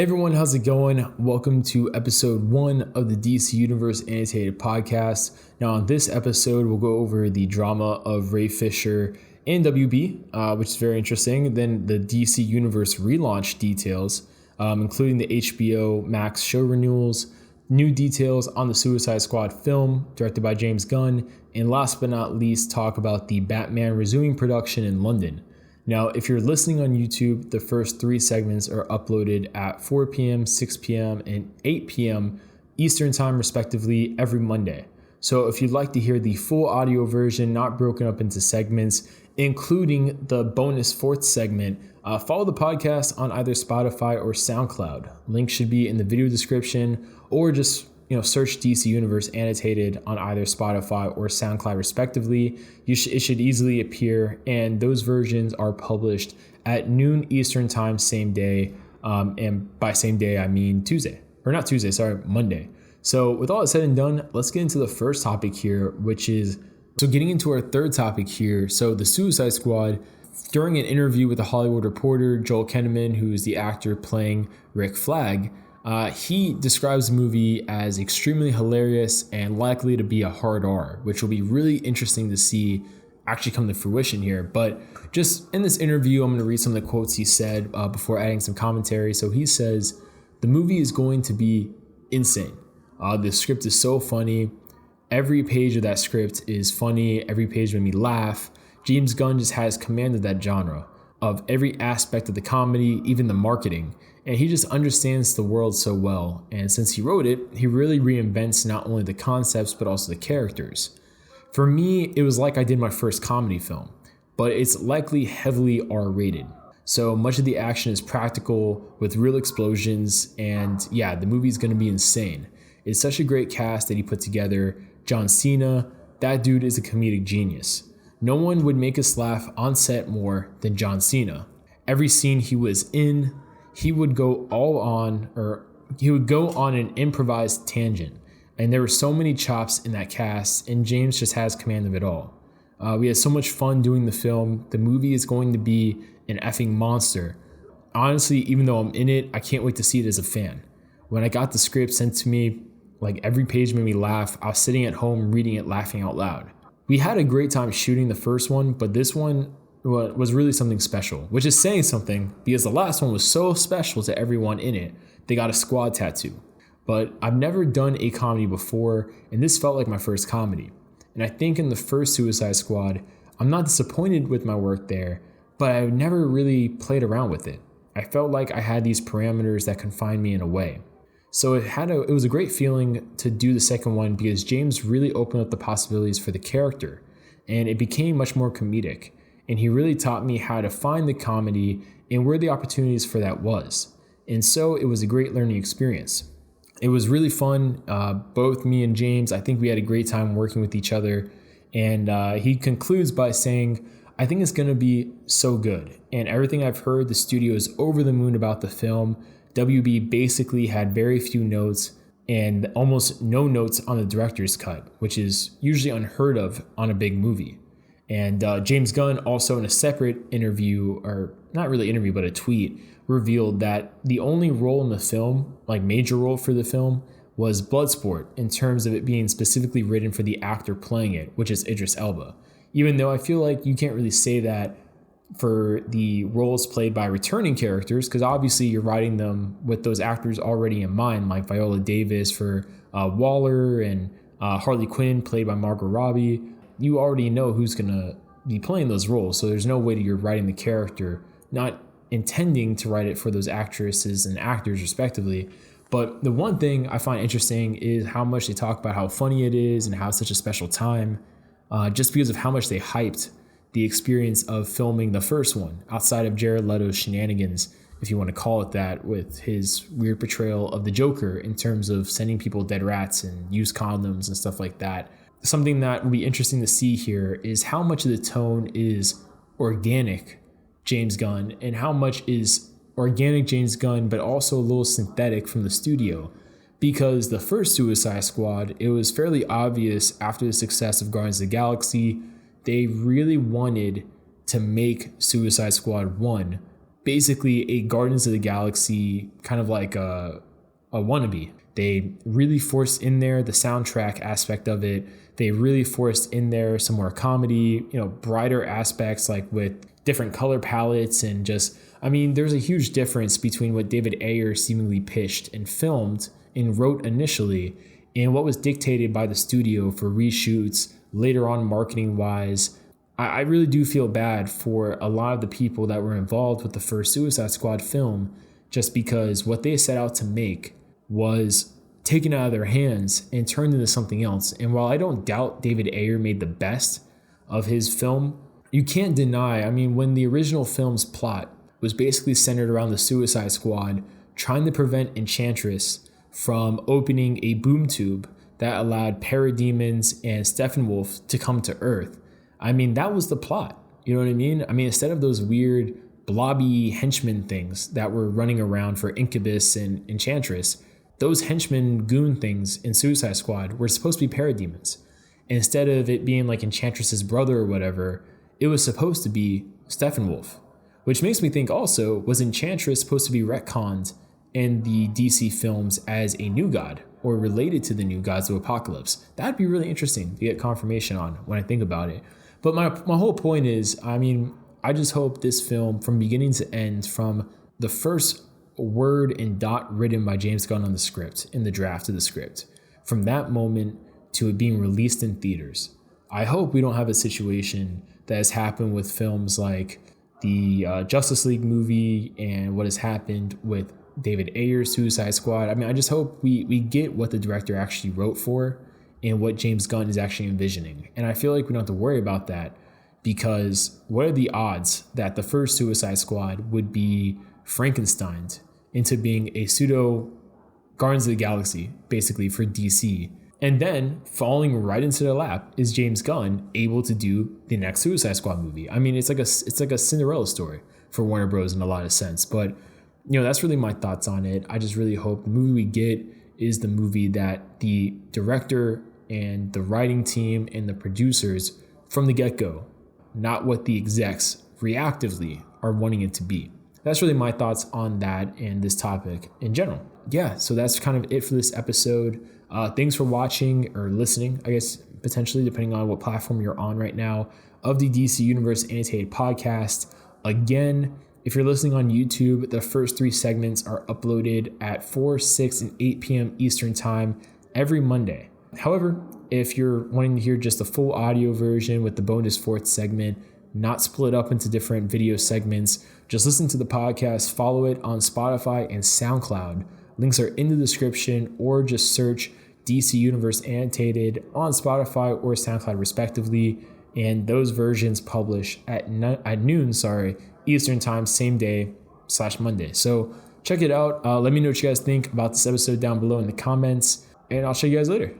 Hey everyone, how's it going? Welcome to episode 1 of the DC Universe Annotated podcast. Now on this episode, we'll go over the drama of Ray Fisher and WB, which is very interesting. Then the DC Universe relaunch details, including the HBO Max show renewals, new details on the Suicide Squad film directed by James Gunn, and last but not least, talk about the Batman resuming production in London. Now, if you're listening on YouTube, the first 3 segments are uploaded at 4 p.m., 6 p.m., and 8 p.m. Eastern Time, respectively, every Monday. So if you'd like to hear the full audio version, not broken up into segments, including the bonus 4th segment, follow the podcast on either Spotify or SoundCloud. Link should be in the video description, or just search DC Universe Annotated on either Spotify or SoundCloud respectively. It should easily appear, and those versions are published at noon Eastern Time, same day. And by same day, I mean Monday. So with all that said and done, let's get into the first topic here, which is, getting into our third topic here. So the Suicide Squad, during an interview with The Hollywood Reporter, Joel Kinnaman, who is the actor playing Rick Flag, he describes the movie as extremely hilarious and likely to be a hard R, which will be really interesting to see actually come to fruition here. But just in this interview, I'm going to read some of the quotes he said before adding some commentary. So he says, "The movie is going to be insane. The script is so funny. Every page of that script is funny. Every page made me laugh. James Gunn just has command of that genre, of every aspect of the comedy, even the marketing. And he just understands the world so well. And since he wrote it, he really reinvents not only the concepts, but also the characters. For me, it was like I did my first comedy film, but it's likely heavily R-rated. So much of the action is practical with real explosions. And yeah, the movie's going to be insane. It's such a great cast that he put together. John Cena, that dude is a comedic genius. No one would make us laugh on set more than John Cena. Every scene he was in, he would go on an improvised tangent. And there were so many chops in that cast, and James just has command of it all. We had so much fun doing the film. The movie is going to be an effing monster. Honestly, even though I'm in it, I can't wait to see it as a fan. When I got the script sent to me, like every page made me laugh. I was sitting at home reading it, laughing out loud. We had a great time shooting the first one, but this one was really something special, which is saying something because the last one was so special to everyone in it. They got a squad tattoo. But I've never done a comedy before, and this felt like my first comedy. And I think in the first Suicide Squad, I'm not disappointed with my work there, but I never really played around with it. I felt like I had these parameters that confined me in a way. So it was a great feeling to do the second one because James really opened up the possibilities for the character, and it became much more comedic. And he really taught me how to find the comedy and where the opportunities for that was. And so it was a great learning experience. It was really fun. Both me and James, I think we had a great time working with each other. And he concludes by saying, "I think it's going to be so good. And everything I've heard, the studio is over the moon about the film. WB basically had very few notes and almost no notes on the director's cut, which is usually unheard of on a big movie." And James Gunn also in a separate interview, or not really interview, but a tweet, revealed that the only role in the film, like major role for the film, was Bloodsport in terms of it being specifically written for the actor playing it, which is Idris Elba. Even though I feel like you can't really say that for the roles played by returning characters, because obviously you're writing them with those actors already in mind, like Viola Davis for Waller and Harley Quinn played by Margot Robbie. You already know who's going to be playing those roles, so there's no way that you're writing the character, not intending to write it for those actresses and actors respectively. But the one thing I find interesting is how much they talk about how funny it is and how it's such a special time, just because of how much they hyped the experience of filming the first one, outside of Jared Leto's shenanigans, if you want to call it that, with his weird portrayal of the Joker in terms of sending people dead rats and used condoms and stuff like that. Something that will be interesting to see here is how much of the tone is organic James Gunn and how much is organic James Gunn, but also a little synthetic from the studio. Because the first Suicide Squad, it was fairly obvious after the success of Guardians of the Galaxy, they really wanted to make Suicide Squad 1 basically a Guardians of the Galaxy kind of like a wannabe. They really forced in there the soundtrack aspect of it. They really forced in there some more comedy, brighter aspects like with different color palettes and just, there's a huge difference between what David Ayer seemingly pitched and filmed and wrote initially and what was dictated by the studio for reshoots, later on marketing wise. I really do feel bad for a lot of the people that were involved with the first Suicide Squad film, just because what they set out to make was taken out of their hands and turned into something else. And while I don't doubt David Ayer made the best of his film, you can't deny, when the original film's plot was basically centered around the Suicide Squad trying to prevent Enchantress from opening a boom tube that allowed parademons and Steppenwolf to come to Earth. That was the plot. You know what I mean? Instead of those weird blobby henchmen things that were running around for Incubus and Enchantress, those henchmen goon things in Suicide Squad were supposed to be parademons. Instead of it being like Enchantress's brother or whatever, it was supposed to be Steppenwolf. Which makes me think also, was Enchantress supposed to be retconned in the DC films as a new god or related to the new gods of Apocalypse? That'd be really interesting to get confirmation on when I think about it. But my whole point is, I just hope this film, from beginning to end, from the first word and dot written by James Gunn on the script, in the draft of the script, from that moment to it being released in theaters, I hope we don't have a situation that has happened with films like the Justice League movie and what has happened with David Ayer's Suicide Squad. I just hope we get what the director actually wrote for and what James Gunn is actually envisioning. And I feel like we don't have to worry about that, because what are the odds that the first Suicide Squad would be Frankensteined into being a pseudo Guardians of the Galaxy, basically, for DC. And then falling right into their lap is James Gunn able to do the next Suicide Squad movie. It's like a Cinderella story for Warner Bros. In a lot of sense. But that's really my thoughts on it. I just really hope the movie we get is the movie that the director and the writing team and the producers from the get-go, not what the execs reactively are wanting it to be. That's really my thoughts on that and this topic in general. Yeah, so that's kind of it for this episode. Thanks for watching or listening, I guess, potentially, depending on what platform you're on right now, of the DC Universe Annotated podcast. Again, if you're listening on YouTube, the first 3 segments are uploaded at 4, 6, and 8 p.m. Eastern Time every Monday. However, if you're wanting to hear just the full audio version with the bonus 4th segment, not split up into different video segments, just listen to the podcast, follow it on Spotify and SoundCloud. Links are in the description, or just search DC Universe Annotated on Spotify or SoundCloud respectively, and those versions publish at noon Eastern Time, same day /Monday. So check it out. Let me know what you guys think about this episode down below in the comments, and I'll show you guys later.